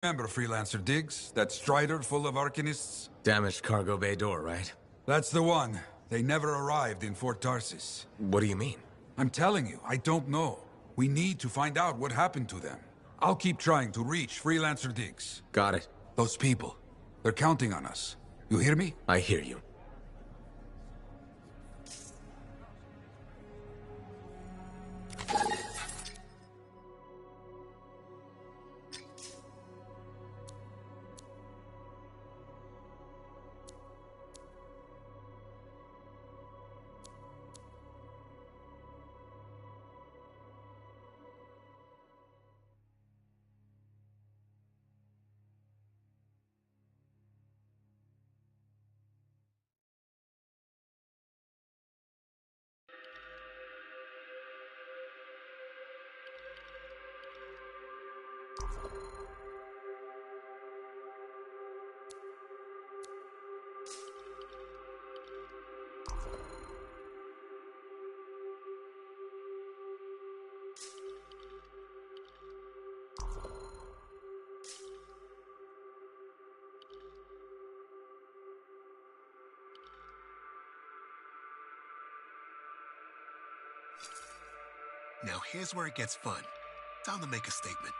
Remember Freelancer Diggs? That Strider full of Arcanists? Damaged cargo bay door, right? That's the one. They never arrived in Fort Tarsis. What do you mean? I'm telling you, I don't know. We need to find out what happened to them. I'll keep trying to reach Freelancer Diggs. Got it. Those people, they're counting on us. You hear me? I hear you. Now here's where it gets fun. Time to make a statement.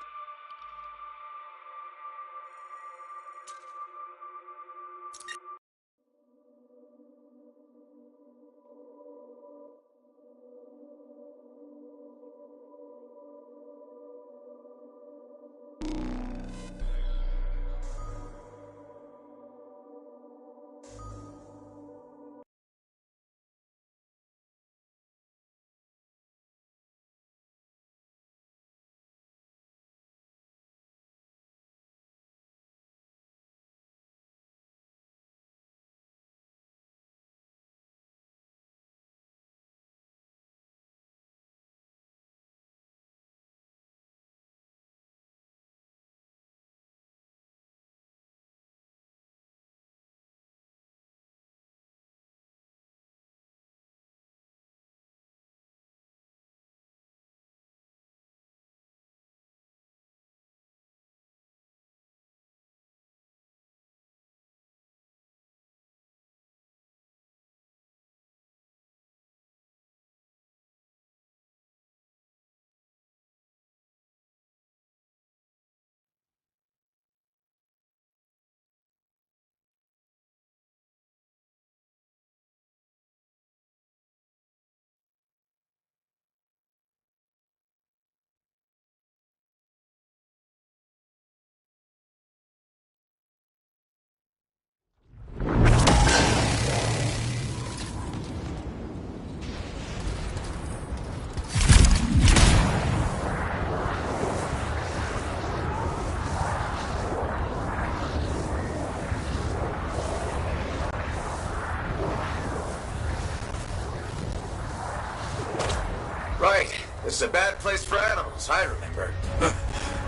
Right. This is a bad place for animals, I remember.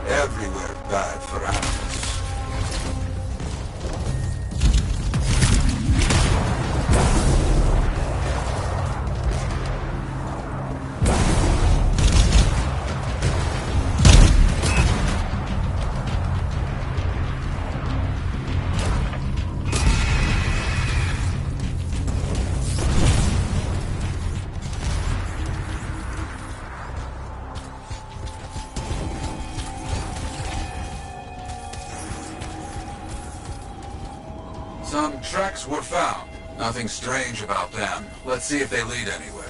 Everywhere bad for animals. Some tracks were found. Nothing strange about them. Let's see if they lead anywhere.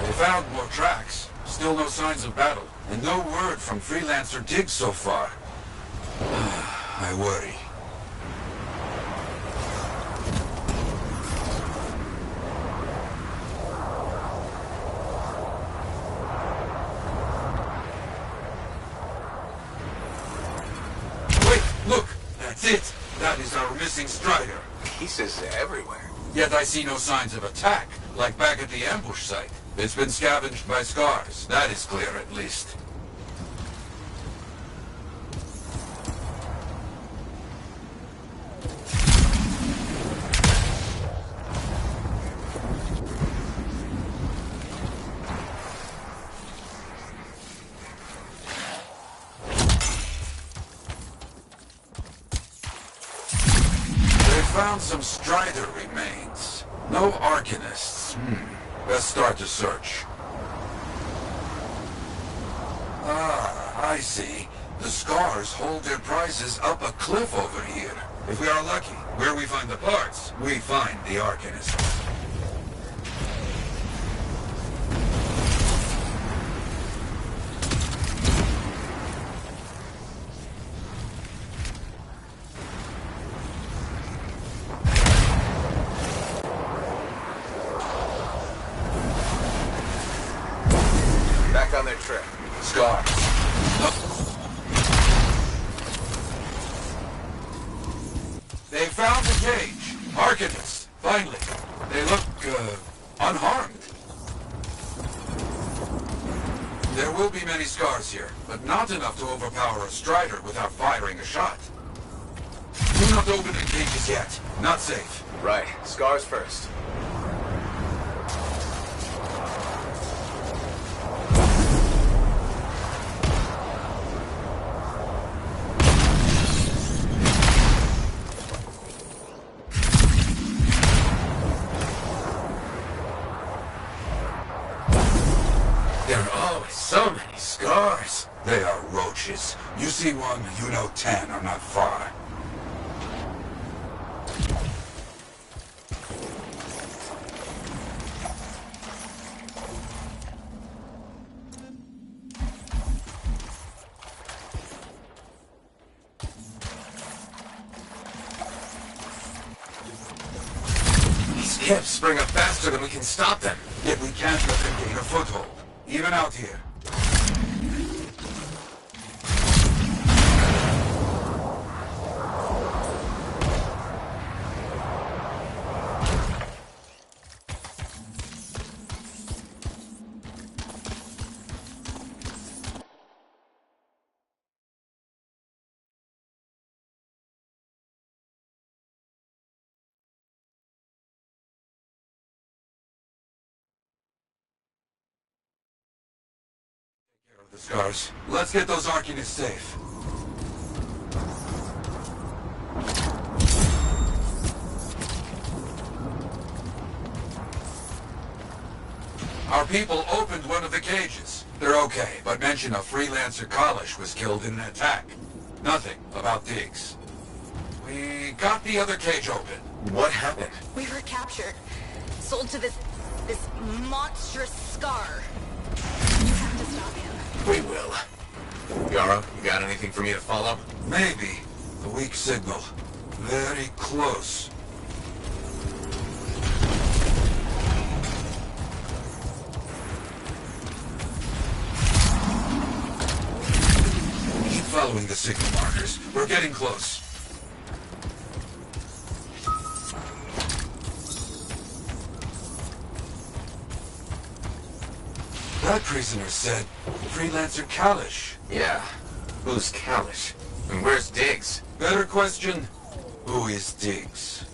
They found more tracks. Still no signs of battle. And no word from Freelancer Diggs so far. I worry. Look, that's it. That is our missing Strider. Pieces everywhere. Yet I see no signs of attack, like back at the ambush site. It's been scavenged by scars. That is clear, at least. found some Strider remains. No Arcanists. Let's start the search. Ah, I see. The Scars hold their prizes up a cliff over here. If we are lucky, where we find the parts, we find the Arcanists. Back on their track. Scars. They found the cage. Arcanists. Finally. They look, unharmed. There will be many Scars here, but not enough to overpower a Strider without firing a shot. Do not open the cages yet. Not safe. Right. Scars first. There are always so many Scars. They are roaches. You see one, you know 10 are not far. These hips spring up faster than we can stop them. Yet we can't let them gain a foothold. Even out here. The Scars. Let's get those Arcanists safe. Our people opened one of the cages. They're okay, but mention a freelancer Kalish was killed in an attack. Nothing about Diggs. We got the other cage open. What happened? We were captured. Sold to this monstrous Scar. You have to stop him. We will. Yara, you got anything for me to follow? Maybe. A weak signal. Very close. Keep following the signal markers. We're getting close. That prisoner said, Freelancer Kalish. Yeah. Who's Kalish? And where's Diggs? Better question, who is Diggs?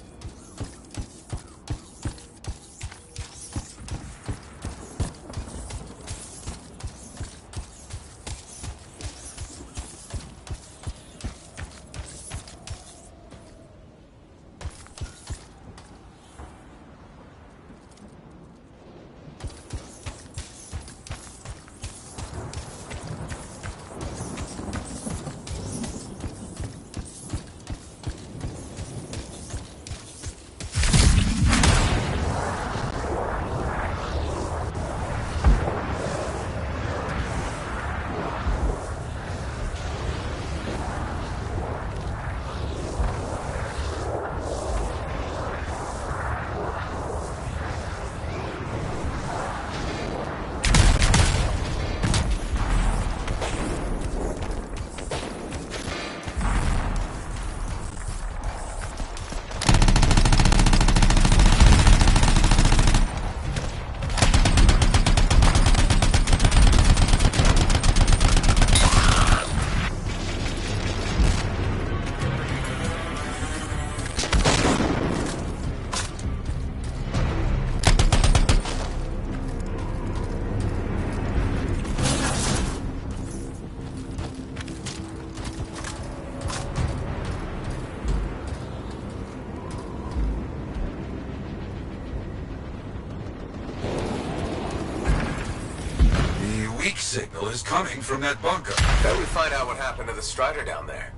signal is coming from that bunker. Bet we find out what happened to the Strider down there.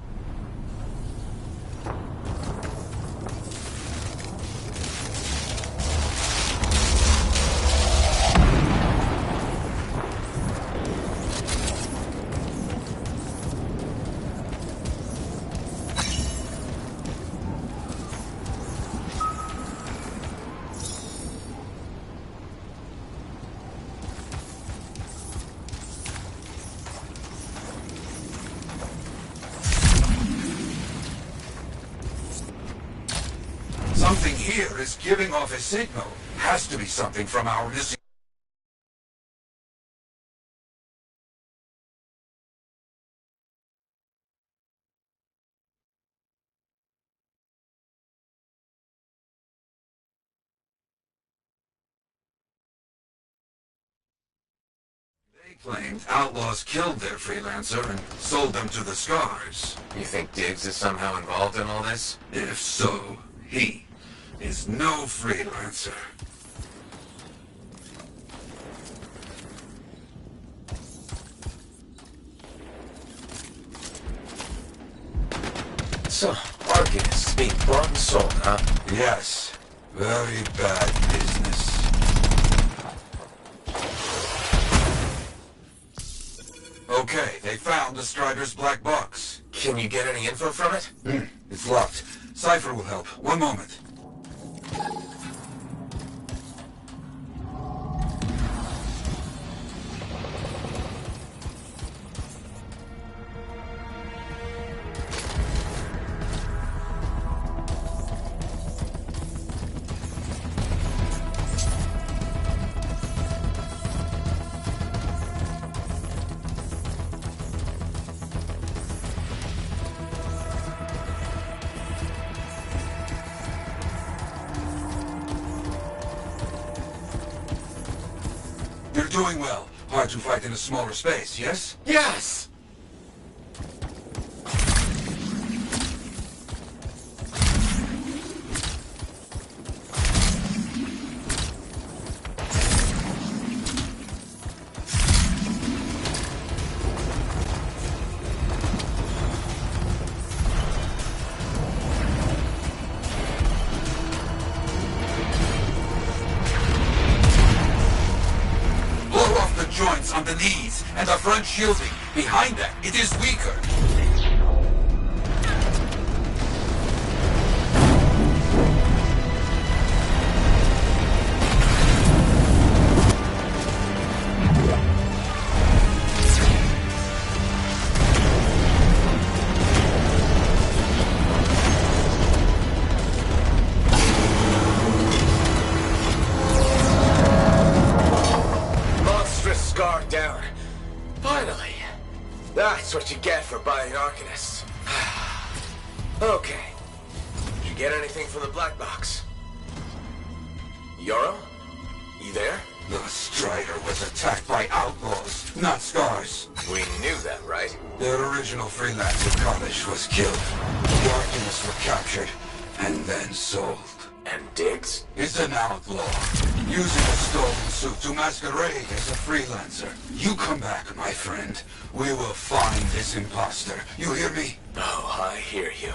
Something here is giving off a signal. Has to be something from our missing... They claimed outlaws killed their freelancer and sold them to the Scars. You think Diggs is somehow involved in all this? If so, he is no freelancer. So, Arcanists being bought and sold, huh? Yes, very bad business. Okay, they found the Strider's black box. Can you get any info from it? It's locked. Cypher will help. One moment. You're doing well. Hard to fight in a smaller space, yes? Yes! Joints on the knees and the front shielding. Behind that, it is weaker. Scar down. Finally. That's what you get for buying Arcanists. Okay. Did you get anything from the black box? Yoro? You there? The Strider was attacked by outlaws, not Scars. We knew that, right? Their original freelancer college was killed. The Arcanists were captured and then sold. And Diggs? Is an outlaw, using a stolen suit to masquerade as a freelancer. You come back, my friend. We will find this imposter. You hear me? Oh, I hear you.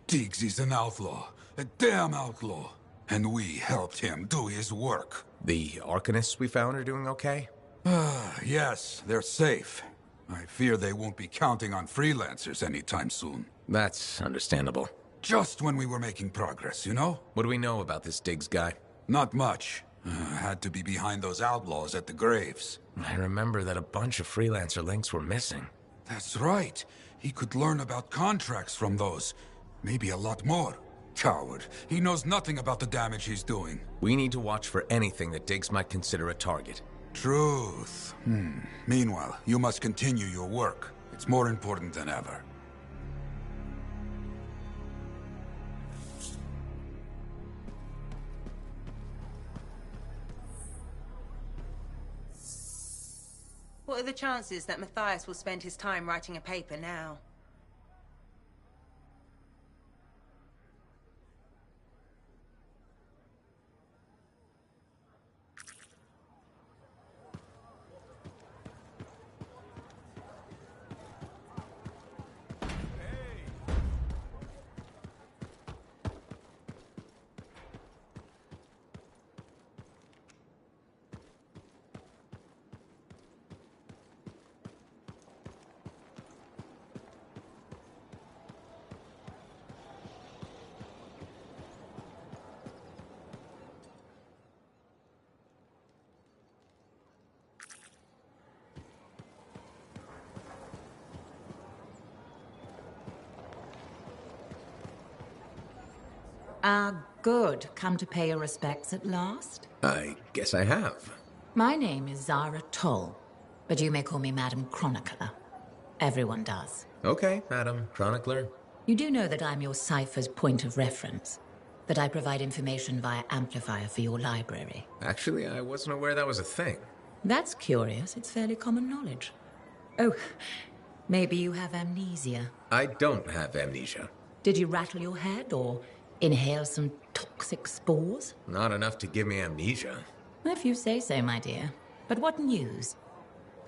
Diggs is an outlaw. A damn outlaw. And we helped him do his work. The Arcanists we found are doing okay? Yes, they're safe. I fear they won't be counting on freelancers anytime soon. That's understandable. Just when we were making progress, you know? What do we know about this Diggs guy? Not much. Had to be behind those outlaws at the graves. I remember that a bunch of freelancer links were missing. That's right. He could learn about contracts from those. Maybe a lot more. Coward. He knows nothing about the damage he's doing. We need to watch for anything that Diggs might consider a target. Truth. Meanwhile, you must continue your work. It's more important than ever. What are the chances that Matthias will spend his time writing a paper now? Good. Come to pay your respects at last? I guess I have. My name is Zara Toll, but you may call me Madam Chronicler. Everyone does. Okay, Madam Chronicler. You do know that I'm your cipher's point of reference, that I provide information via amplifier for your library. Actually, I wasn't aware that was a thing. That's curious. It's fairly common knowledge. Oh, maybe you have amnesia. I don't have amnesia. Did you rattle your head or inhale some toxic spores? Not enough to give me amnesia. If you say so, my dear. But what news?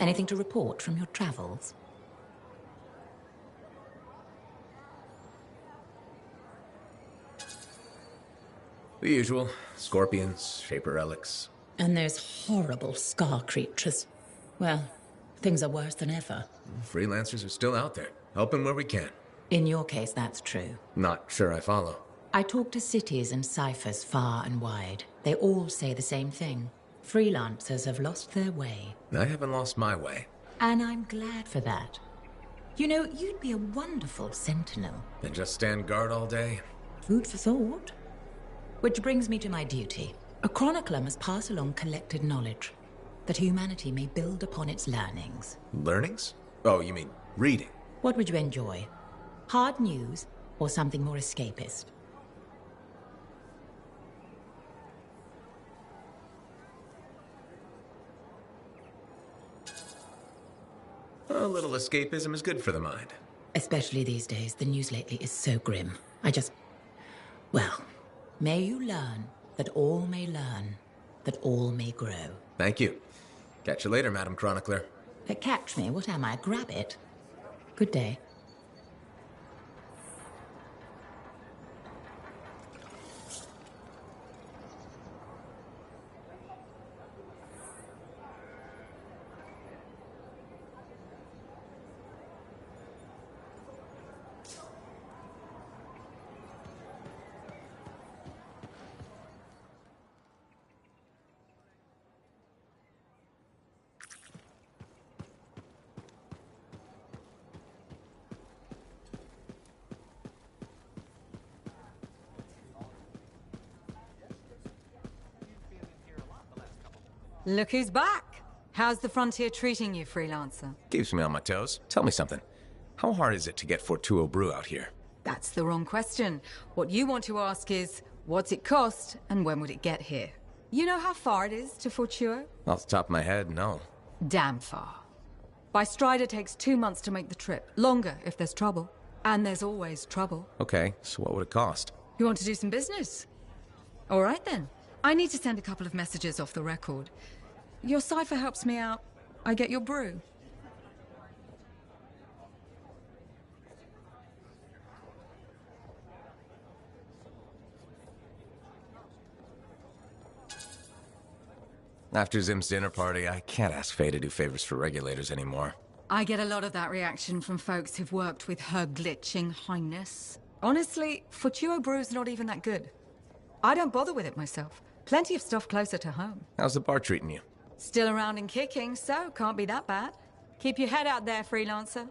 Anything to report from your travels? The usual. Scorpions, Shaper relics. And those horrible scar creatures. Well, things are worse than ever. Freelancers are still out there, helping where we can. In your case, that's true. Not sure I follow. I talk to cities and ciphers far and wide. They all say the same thing. Freelancers have lost their way. I haven't lost my way. And I'm glad for that. You know, you'd be a wonderful sentinel. And just stand guard all day? Food for thought. Which brings me to my duty. A chronicler must pass along collected knowledge, that humanity may build upon its learnings. Learnings? Oh, you mean reading? What would you enjoy? Hard news or something more escapist? A little escapism is good for the mind. Especially these days, the news lately is so grim. Well, may you learn that all may learn, that all may grow. Thank you. Catch you later, Madam Chronicler. Catch me? What am I, a grabbit? Good day. Look who's back! How's the frontier treating you, freelancer? Keeps me on my toes. Tell me something. How hard is it to get Fortuo brew out here? That's the wrong question. What you want to ask is, what's it cost, and when would it get here? You know how far it is to Fortuo? Off the top of my head, no. Damn far. By Strider takes 2 months to make the trip. Longer if there's trouble. And there's always trouble. Okay, so what would it cost? You want to do some business? All right then. I need to send a couple of messages off the record. Your cipher helps me out. I get your brew. After Zim's dinner party, I can't ask Faye to do favors for regulators anymore. I get a lot of that reaction from folks who've worked with Her Glitching Highness. Honestly, Fortuo Brew's not even that good. I don't bother with it myself. Plenty of stuff closer to home. How's the bar treating you? Still around and kicking, so can't be that bad. Keep your head out there, freelancer.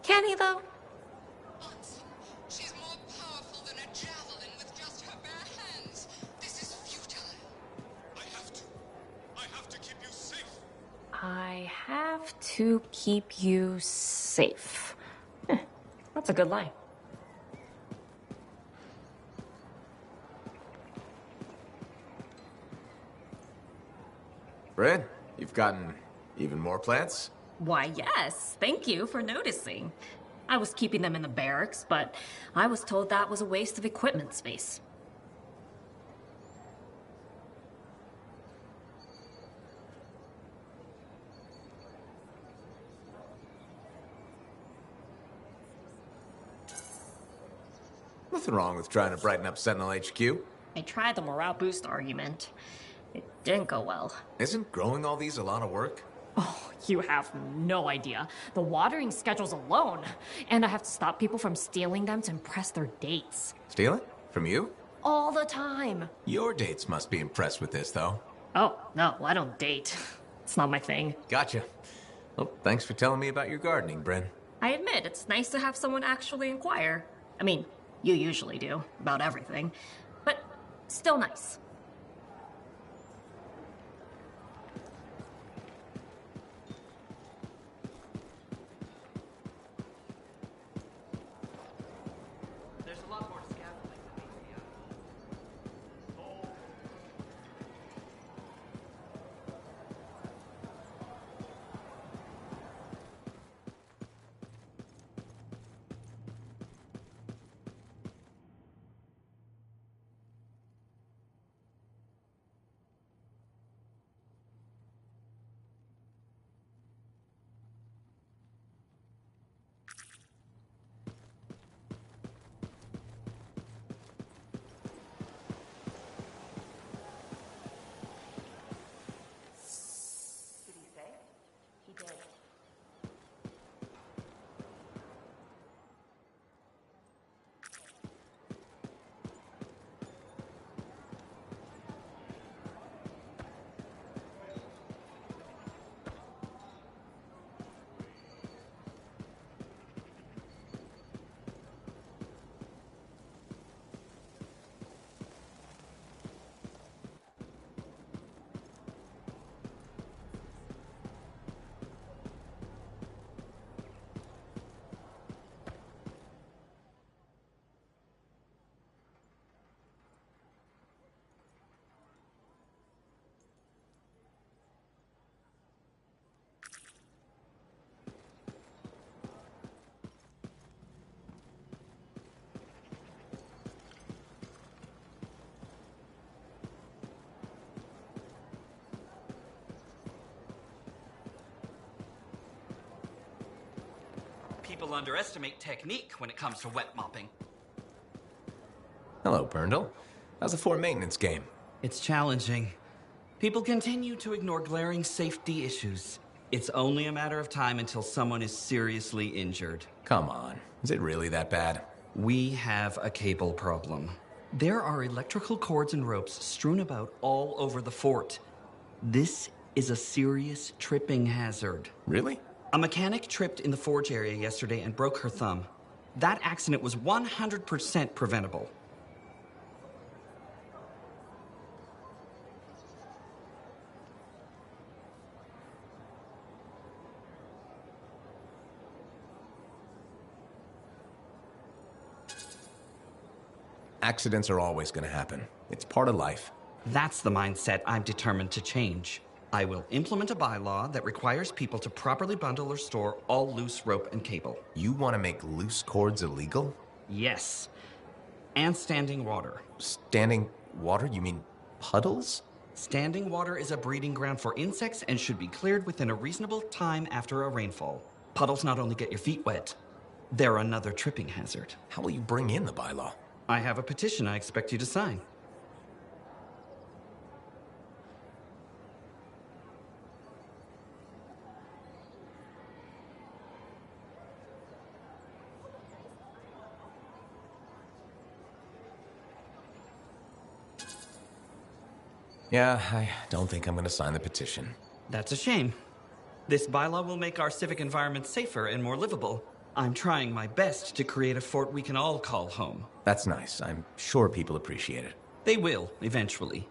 Can he, though? She's more powerful than a javelin with just her bare hands. This is futile. I have to keep you safe. I have to keep you safe. That's a good line. Bryn, you've gotten even more plants? Why, yes. Thank you for noticing. I was keeping them in the barracks, but I was told that was a waste of equipment space. Nothing wrong with trying to brighten up Sentinel HQ. I tried the morale boost argument. It didn't go well. Isn't growing all these a lot of work? Oh, you have no idea. The watering schedules alone. And I have to stop people from stealing them to impress their dates. Stealing? From you? All the time. Your dates must be impressed with this, though. Oh, no, I don't date. It's not my thing. Gotcha. Well, thanks for telling me about your gardening, Bryn. I admit, it's nice to have someone actually inquire. I mean, you usually do, about everything. But still nice. People underestimate technique when it comes to wet mopping. Hello, Burndle. How's the fort maintenance game? It's challenging. People continue to ignore glaring safety issues. It's only a matter of time until someone is seriously injured. Come on. Is it really that bad? We have a cable problem. There are electrical cords and ropes strewn about all over the fort. This is a serious tripping hazard. Really? A mechanic tripped in the forge area yesterday and broke her thumb. That accident was 100% preventable. Accidents are always going to happen. It's part of life. That's the mindset I'm determined to change. I will implement a bylaw that requires people to properly bundle or store all loose rope and cable. You want to make loose cords illegal? Yes. And standing water. Standing water? You mean puddles? Standing water is a breeding ground for insects and should be cleared within a reasonable time after a rainfall. Puddles not only get your feet wet, they're another tripping hazard. How will you bring in the bylaw? I have a petition I expect you to sign. Yeah, I don't think I'm going to sign the petition. That's a shame. This bylaw will make our civic environment safer and more livable. I'm trying my best to create a fort we can all call home. That's nice. I'm sure people appreciate it. They will, eventually.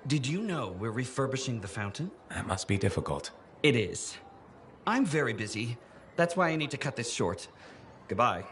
Did you know we're refurbishing the fountain? That must be difficult. It is. I'm very busy. That's why I need to cut this short. Goodbye.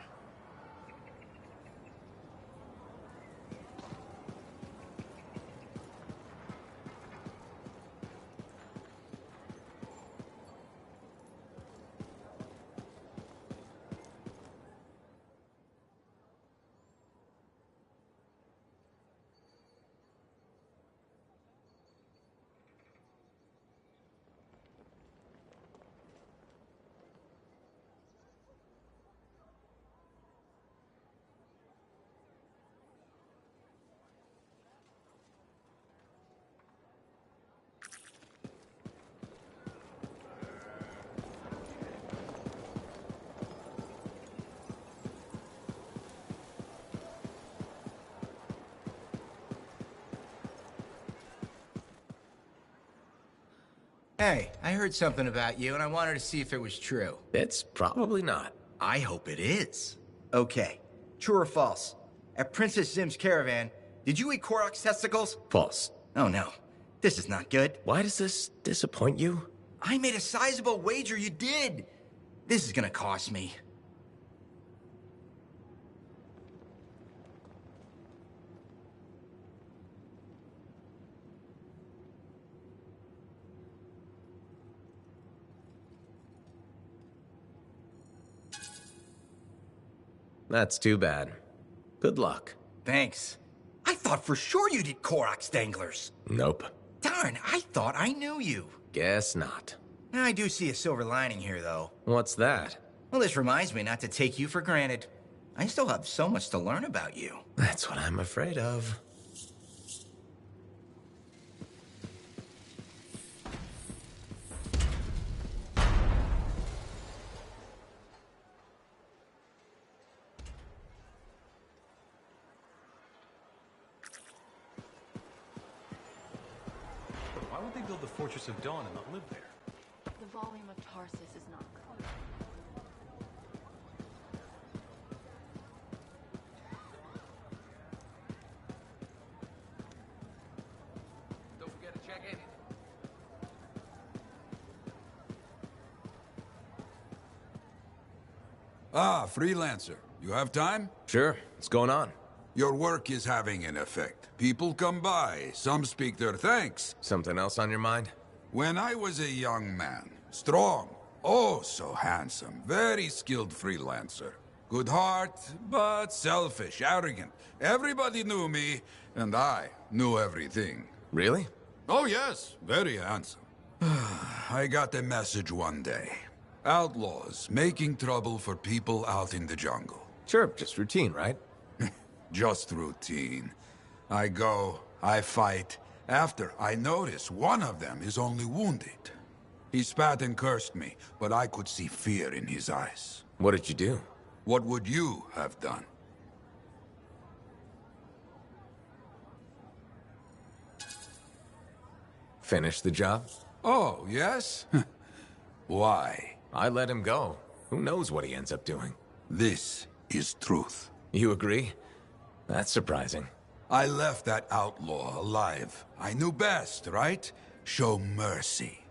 Hey, I heard something about you, and I wanted to see if it was true. It's probably not. I hope it is. Okay, true or false? At Princess Zim's caravan, did you eat Korok's testicles? False. Oh no, this is not good. Why does this disappoint you? I made a sizable wager you did. This is gonna cost me. That's too bad. Good luck. Thanks. I thought for sure you did Korok's danglers. Nope. Darn, I thought I knew you. Guess not. Now, I do see a silver lining here, though. What's that? Well, this reminds me not to take you for granted. I still have so much to learn about you. That's what I'm afraid of. Why would they build the Fortress of Dawn and not live there? The volume of Tarsus is not clear. Don't forget to check in. Ah, freelancer. You have time? Sure. What's going on? Your work is having an effect. People come by, some speak their thanks. Something else on your mind? When I was a young man, strong, oh so handsome, very skilled freelancer. Good heart, but selfish, arrogant. Everybody knew me, and I knew everything. Really? Oh yes, very handsome. I got a message one day. Outlaws making trouble for people out in the jungle. Sure, just routine, right? Just routine. I go, I fight. After, I notice one of them is only wounded. He spat and cursed me, but I could see fear in his eyes. What did you do? What would you have done? Finish the job? Oh, yes? Why? I let him go. Who knows what he ends up doing? This is truth. You agree? That's surprising. I left that outlaw alive. I knew best, right? Show mercy.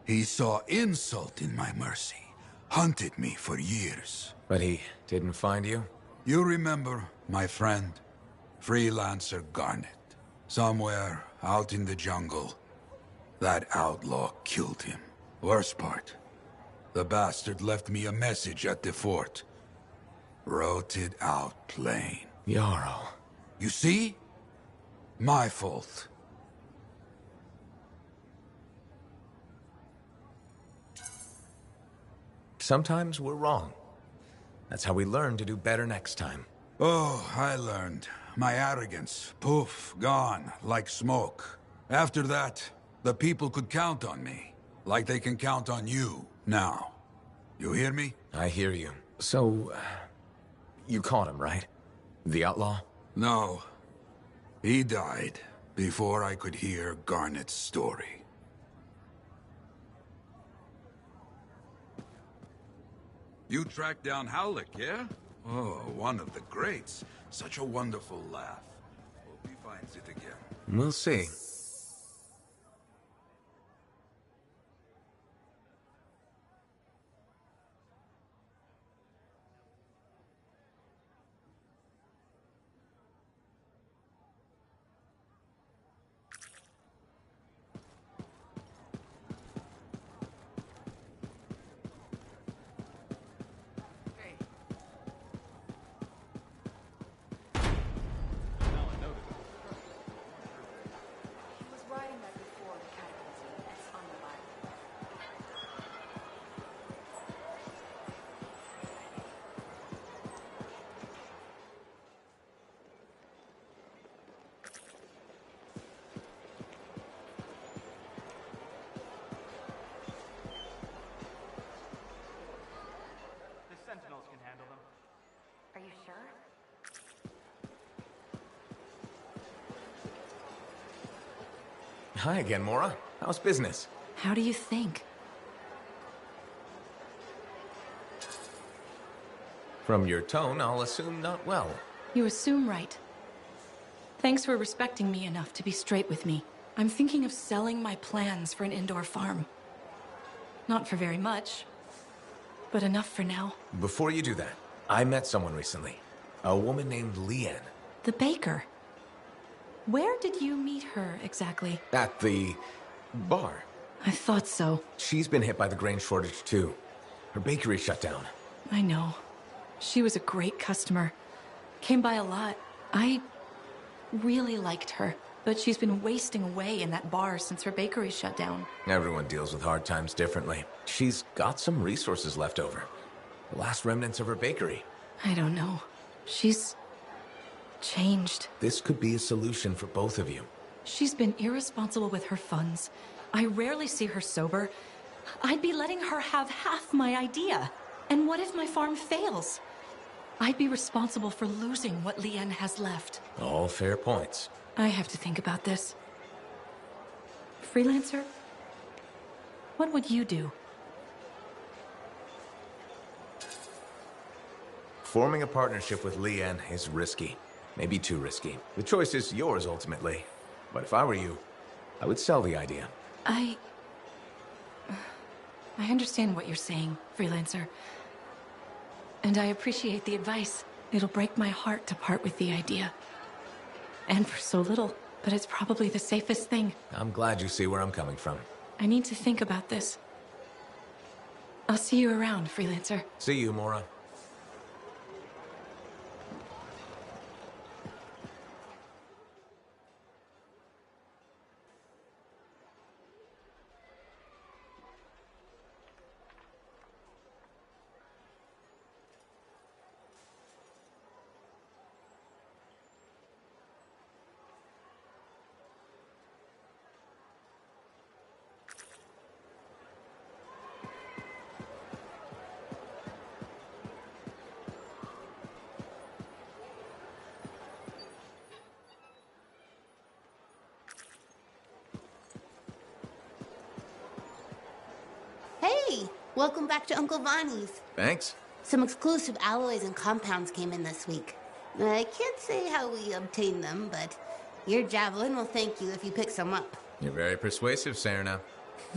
He saw insult in my mercy. Hunted me for years. But he didn't find you? You remember, my friend? Freelancer Garnet. Somewhere out in the jungle, that outlaw killed him. Worst part, the bastard left me a message at the fort. Wrote it out plain. Yarrow. You see? My fault. Sometimes we're wrong. That's how we learn to do better next time. Oh, I learned. My arrogance, poof, gone, like smoke. After that, the people could count on me. Like they can count on you, now. You hear me? I hear you. So, you caught him, right? The outlaw? No. He died before I could hear Garnet's story. You tracked down Howlick, yeah? Oh, one of the greats. Such a wonderful laugh. Hope he finds it again. We'll see. Are you sure? Hi again, Mora. How's business? How do you think? From your tone, I'll assume not well. You assume right. Thanks for respecting me enough to be straight with me. I'm thinking of selling my plans for an indoor farm. Not for very much, but enough for now. Before you do that, I met someone recently. A woman named Leanne. The baker. Where did you meet her exactly? At the bar. I thought so. She's been hit by the grain shortage too. Her bakery shut down. I know. She was a great customer. Came by a lot. I really liked her. But she's been wasting away in that bar since her bakery shut down. Everyone deals with hard times differently. She's got some resources left over. The last remnants of her bakery. I don't know. She's changed. This could be a solution for both of you. She's been irresponsible with her funds. I rarely see her sober. I'd be letting her have half my idea. And what if my farm fails? I'd be responsible for losing what Leanne has left. All fair points. I have to think about this. Freelancer? What would you do? Forming a partnership with Leanne is risky. Maybe too risky. The choice is yours ultimately. But if I were you, I would sell the idea. I understand what you're saying, Freelancer. And I appreciate the advice. It'll break my heart to part with the idea. And for so little, but it's probably the safest thing. I'm glad you see where I'm coming from. I need to think about this. I'll see you around, Freelancer. See you, Mora. Welcome back to Uncle Vonnie's. Thanks. Some exclusive alloys and compounds came in this week. I can't say how we obtained them, but your javelin will thank you if you pick some up. You're very persuasive, Serena.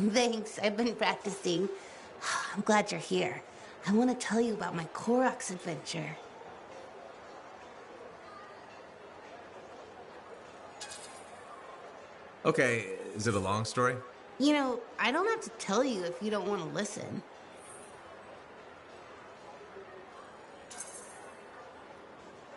Thanks, I've been practicing. I'm glad you're here. I want to tell you about my Koroks adventure. Okay, is it a long story? You know, I don't have to tell you if you don't want to listen.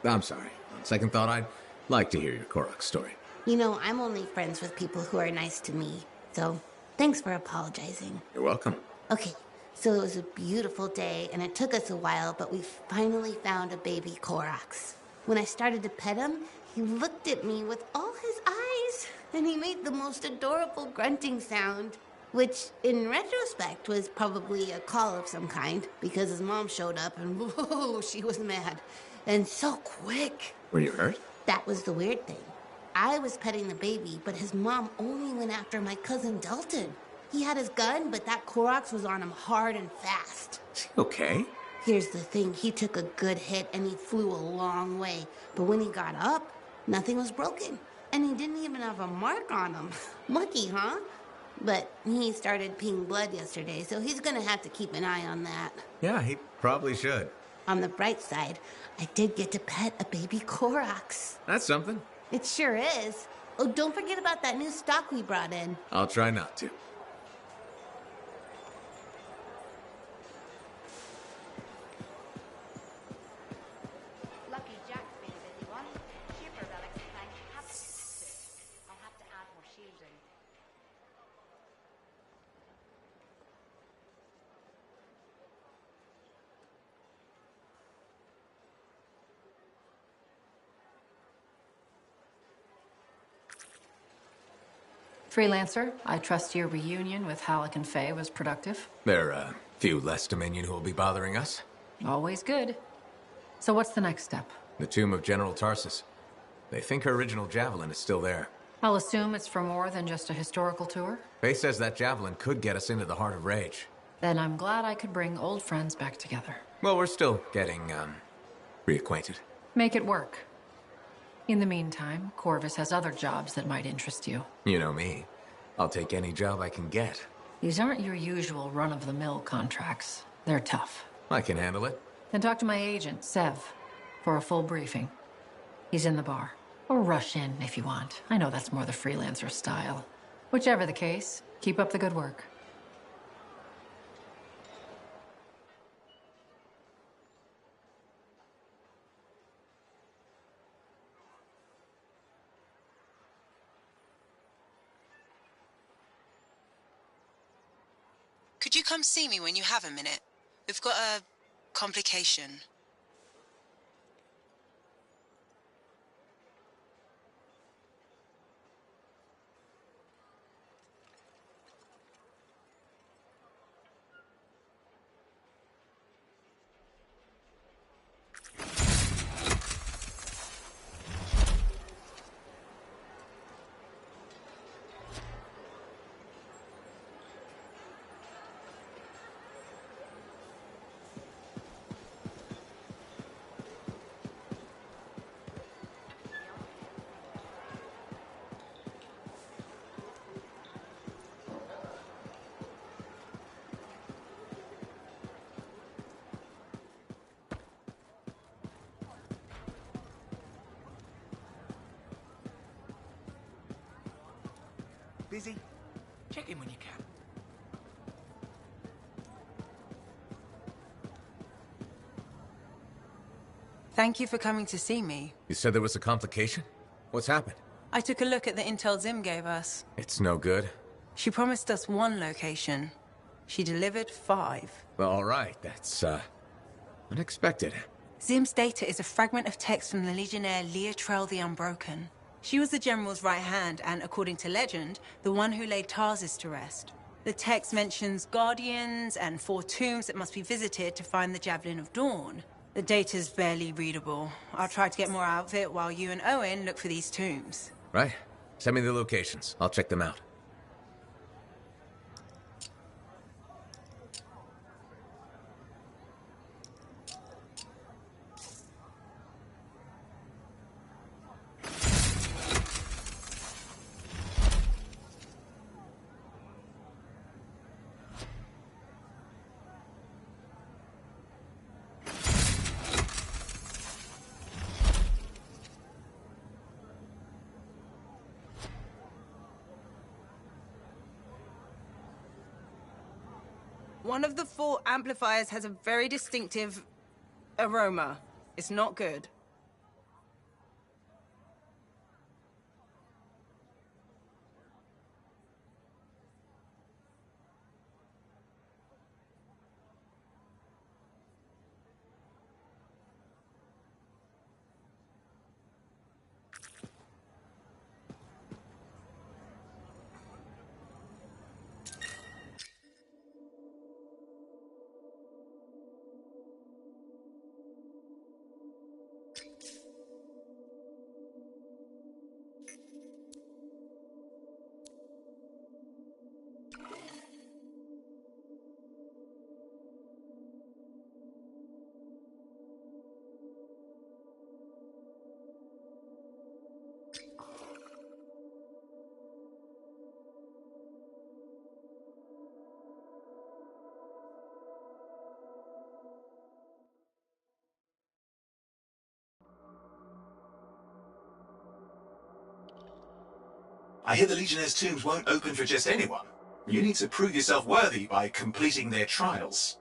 I'm sorry. On second thought, I'd like to hear your Korok story. You know, I'm only friends with people who are nice to me, so thanks for apologizing. You're welcome. Okay, so it was a beautiful day, and it took us a while, but we finally found a baby Koroks. When I started to pet him, he looked at me with all his eyes, and he made the most adorable grunting sound, which, in retrospect, was probably a call of some kind, because his mom showed up, and whoa, she was mad. And so quick. Were you hurt? That was the weird thing. I was petting the baby, but his mom only went after my cousin Dalton. He had his gun, but that Koroks was on him hard and fast. Okay. Here's the thing, he took a good hit and he flew a long way. But when he got up, nothing was broken. And he didn't even have a mark on him. Lucky, huh? But he started peeing blood yesterday, so he's gonna have to keep an eye on that. Yeah, he probably should. On the bright side, I did get to pet a baby Koroks. That's something. It sure is. Oh, don't forget about that new stock we brought in. I'll try not to. Lucky Jack's been a busy one. Shipper relics and things have to be fixed. I'll have to add more shielding. Freelancer, I trust your reunion with Halleck and Faye was productive. There are a few less Dominion who will be bothering us. Always good. So what's the next step? The tomb of General Tarsus. They think her original javelin is still there. I'll assume it's for more than just a historical tour? Faye says that javelin could get us into the heart of Rage. Then I'm glad I could bring old friends back together. Well, we're still getting, reacquainted. Make it work. In the meantime, Corvus has other jobs that might interest you. You know me. I'll take any job I can get. These aren't your usual run-of-the-mill contracts. They're tough. I can handle it. Then talk to my agent, Sev, for a full briefing. He's in the bar. Or rush in if you want. I know that's more the freelancer style. Whichever the case, keep up the good work. Could you come see me when you have a minute? We've got a complication. Busy? Check in when you can. Thank you for coming to see me. You said there was a complication? What's happened? I took a look at the intel Zim gave us. It's no good. She promised us 1 location. She delivered 5. Well, all right. That's, unexpected. Zim's data is a fragment of text from the Legionnaire Leotrel the Unbroken. She was the General's right hand and, according to legend, the one who laid Tarsus to rest. The text mentions guardians and 4 tombs that must be visited to find the Javelin of Dawn. The data's barely readable. I'll try to get more out of it while you and Owen look for these tombs. Right. Send me the locations. I'll check them out. One of the 4 amplifiers has a very distinctive aroma. It's not good. I hear the Legionnaires' tombs won't open for just anyone. You need to prove yourself worthy by completing their trials.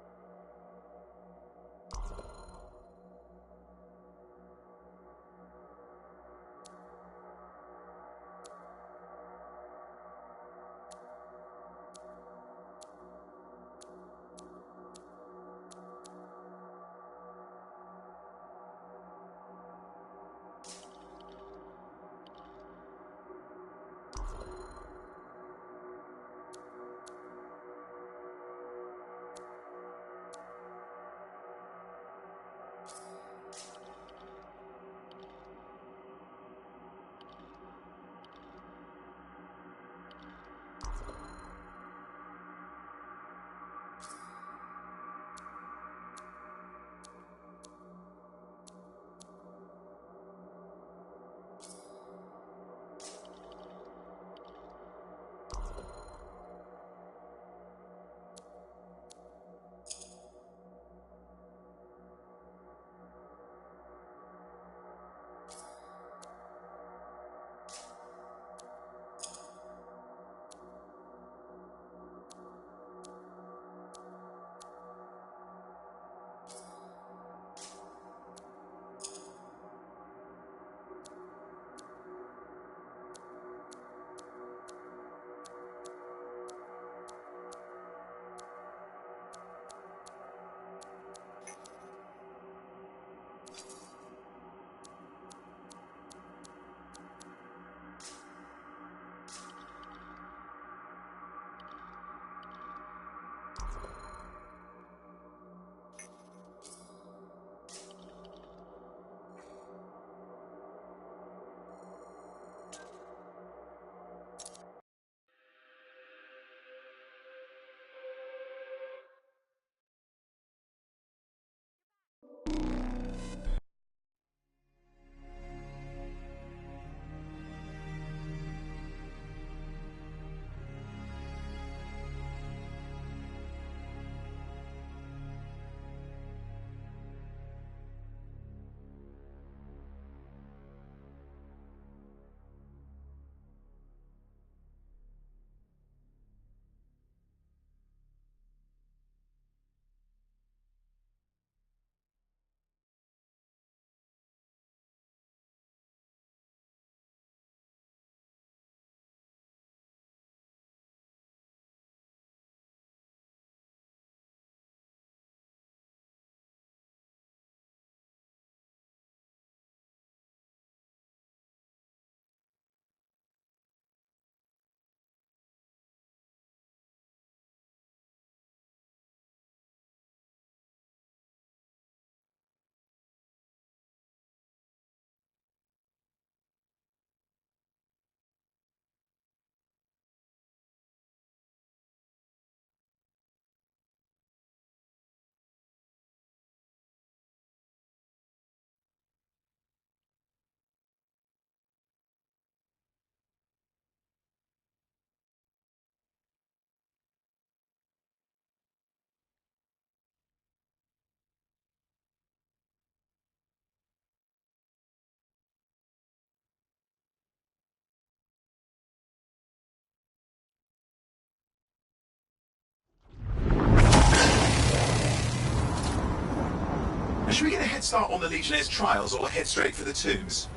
start on the Legionnaire's trials or head straight for the tombs?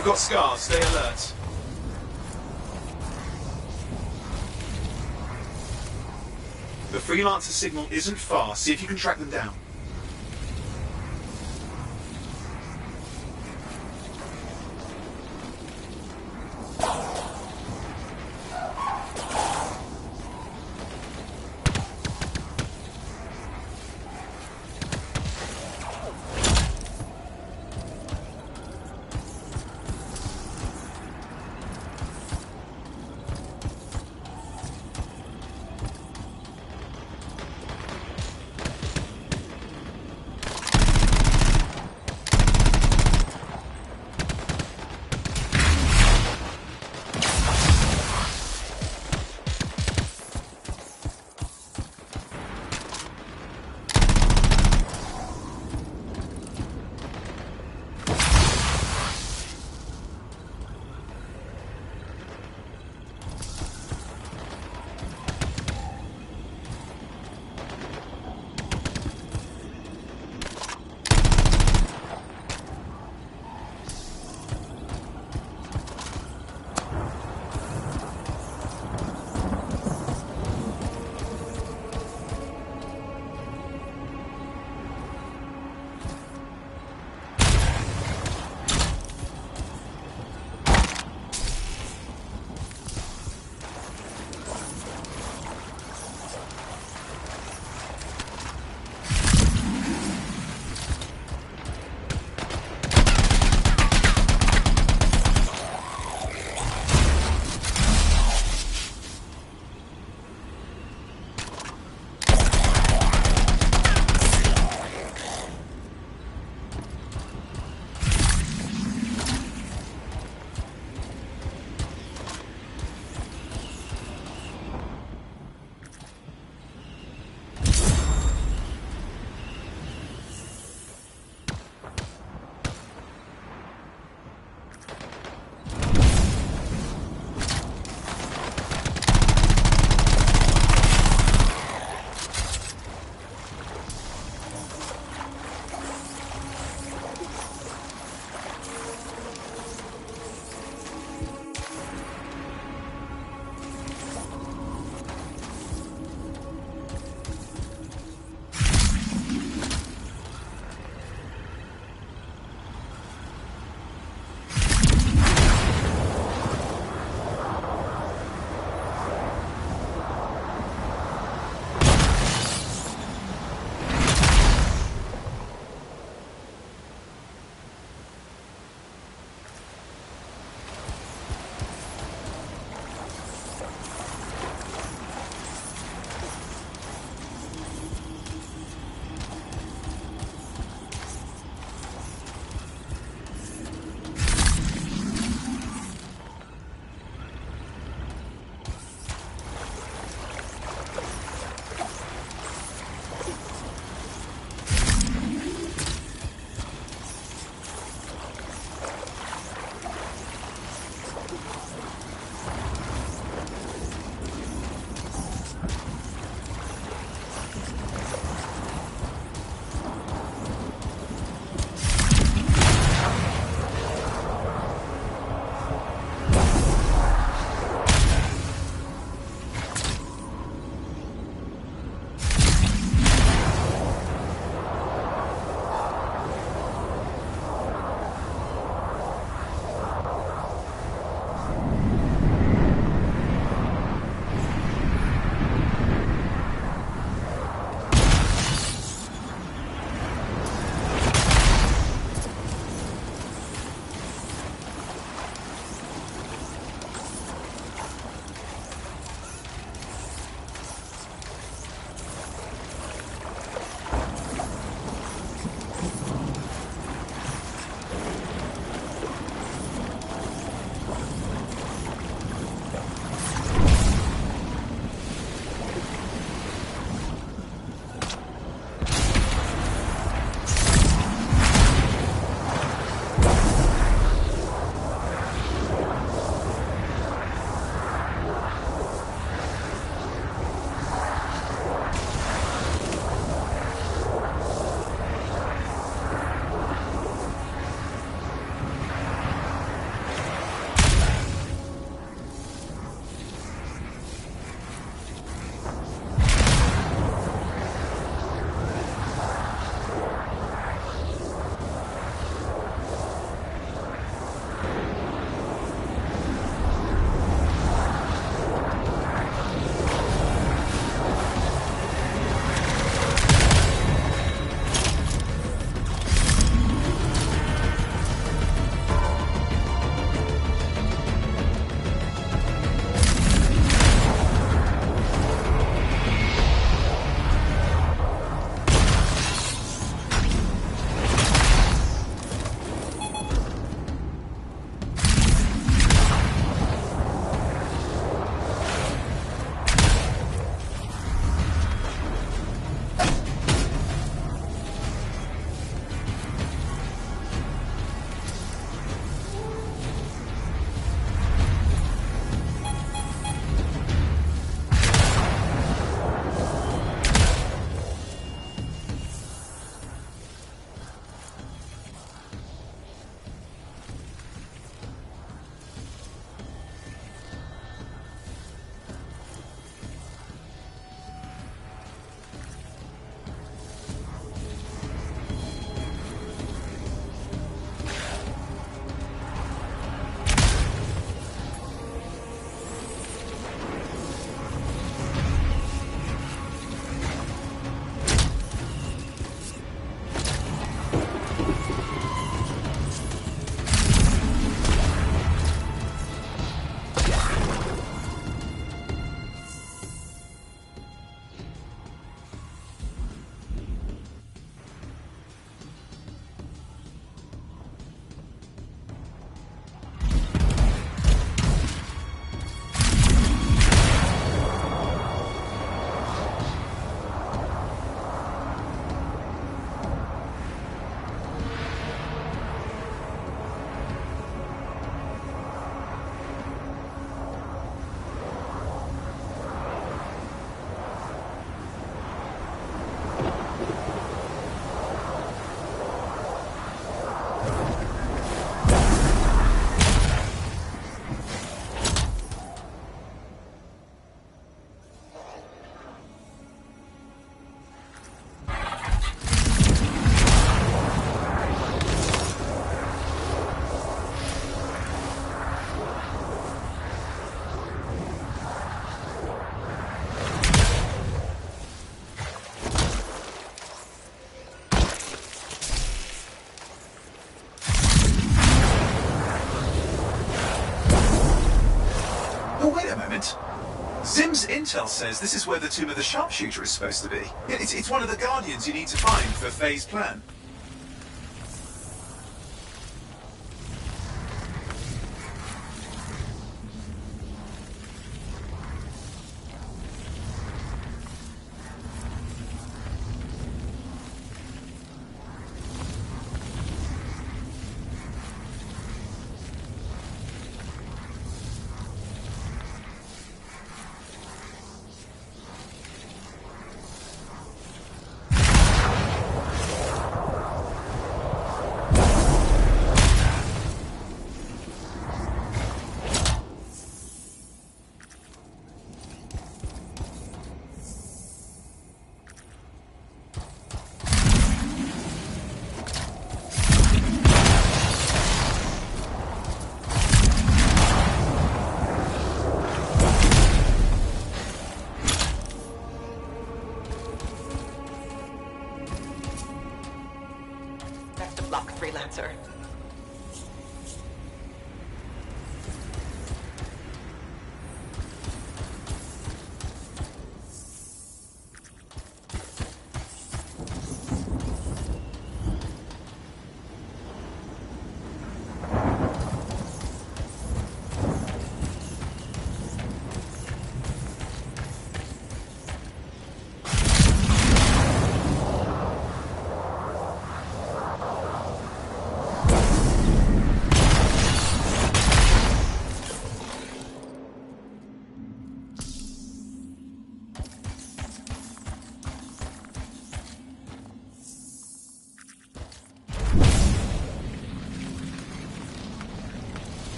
We've got scars, stay alert. The freelancer signal isn't far, see if you can track them down. Zim's intel says this is where the Tomb of the Sharpshooter is supposed to be. It's one of the Guardians you need to find for Faye's plan. Best of luck, Freelancer.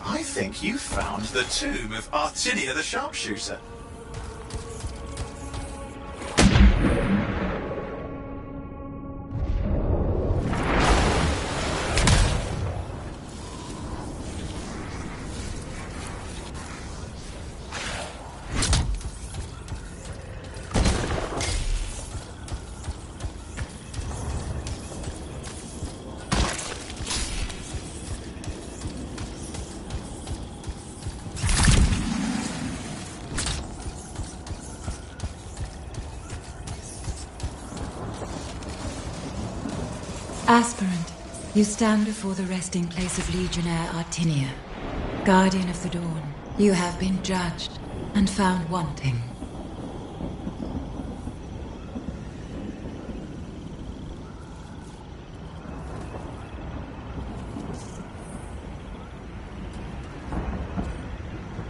I think you found the tomb of Artinia the Sharpshooter. Aspirant, you stand before the resting place of Legionnaire Artinia, Guardian of the Dawn. You have been judged and found wanting.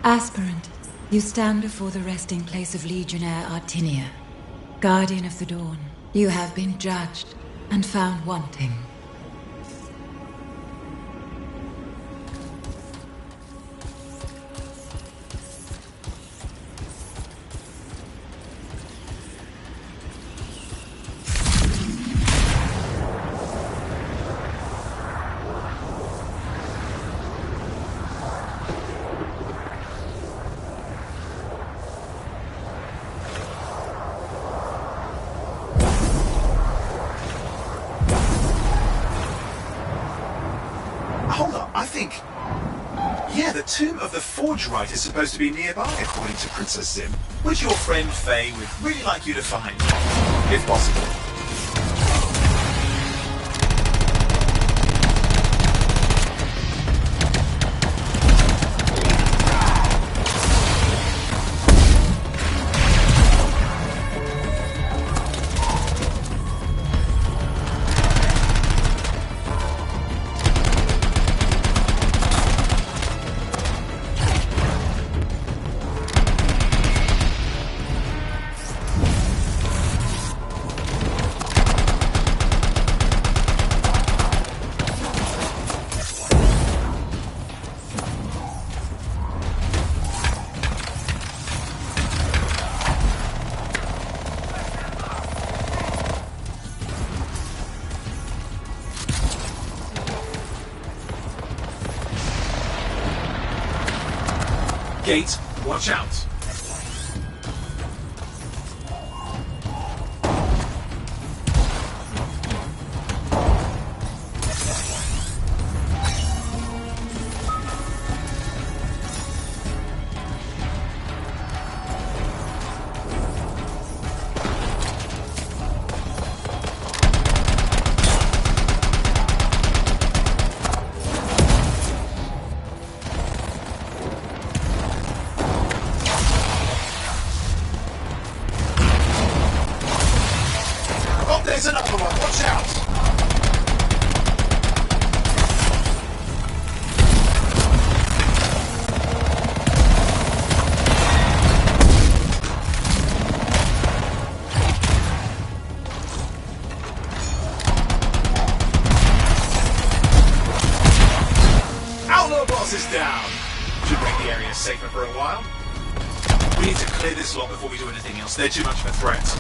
Aspirant, you stand before the resting place of Legionnaire Artinia, Guardian of the Dawn. You have been judged and found wanting. Hold on, I think... Yeah, the tomb of the Forge Rite is supposed to be nearby, according to Princess Zim, which your friend Faye would really like you to find, if possible. Gate, watch out. Oh, there's another one. Watch out. Outlaw boss is down. Should make the area safer for a while. We need to clear this lot before we do anything else. They're too much of a threat.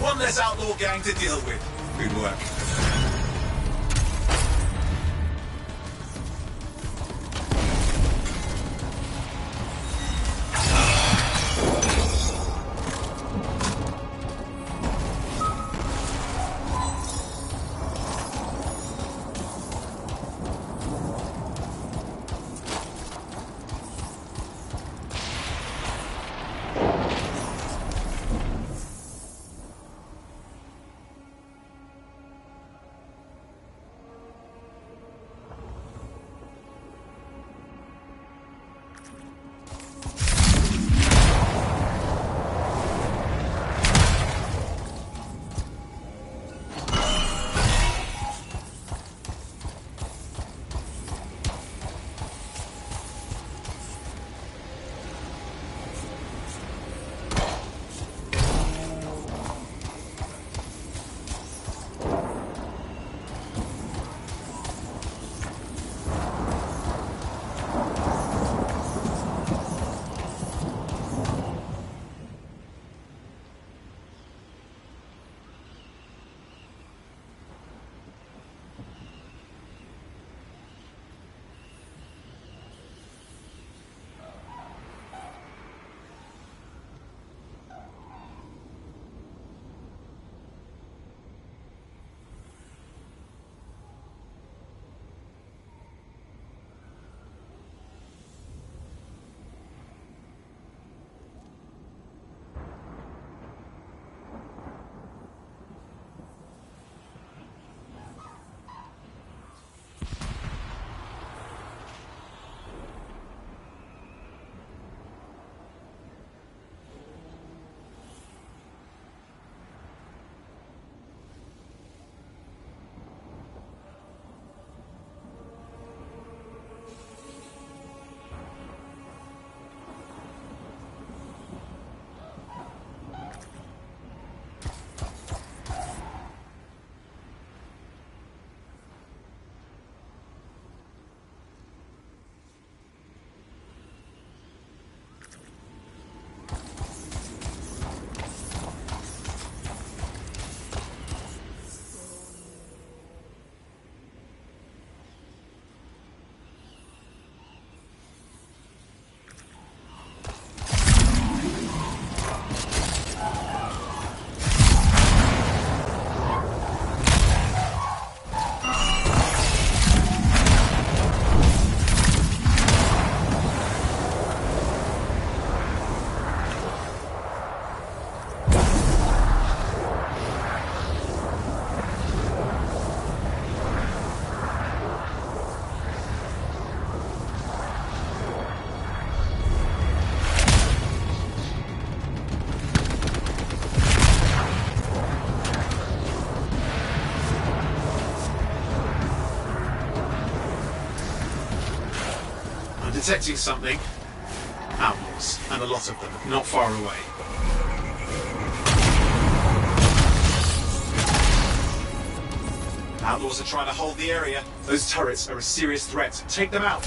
One less outlaw gang to deal with. Good work. Detecting something. Outlaws, and a lot of them, not far away. Condors are trying to hold the area. Those turrets are a serious threat. Take them out.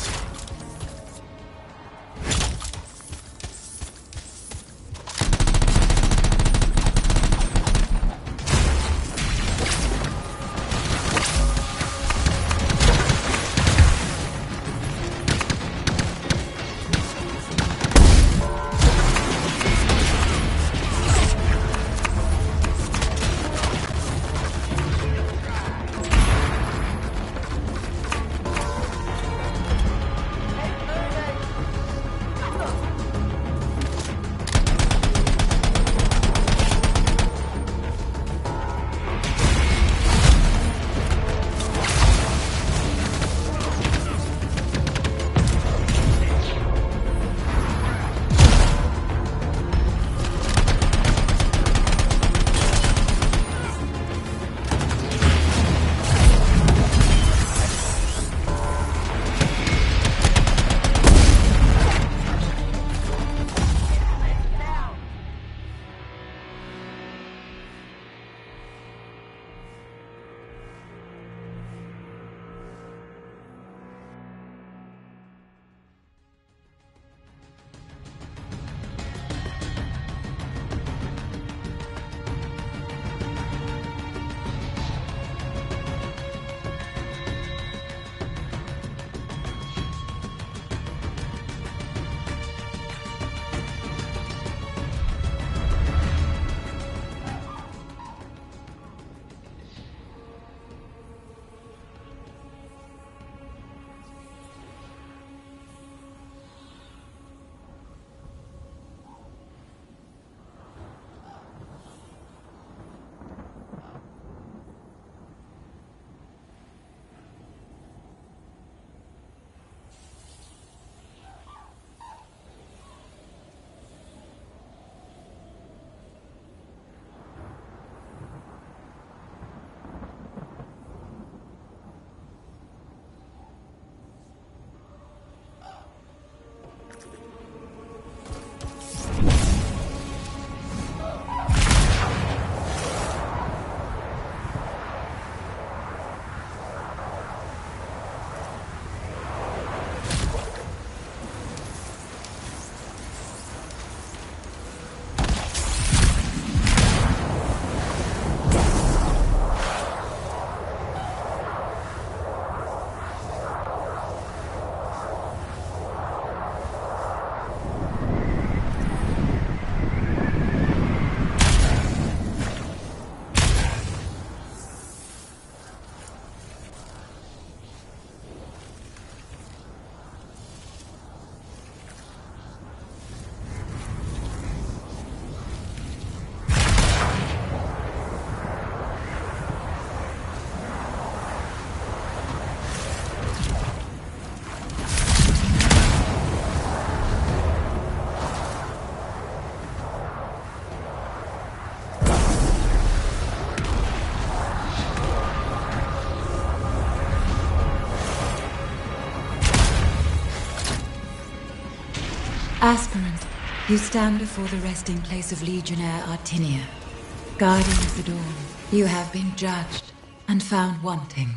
Aspirant, you stand before the resting place of Legionnaire Artinia. Guardian of the Dawn, you have been judged and found wanting.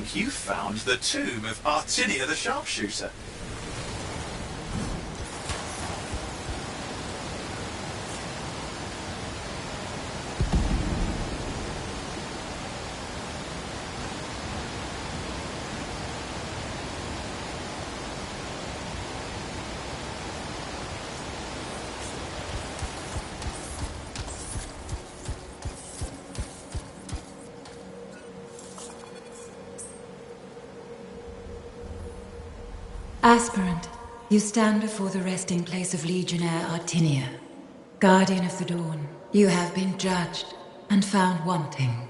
think you found the tomb of Artinia the Sharpshooter. Aspirant, you stand before the resting place of Legionnaire Artinia, Guardian of the Dawn. You have been judged and found wanting.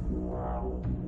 Wow.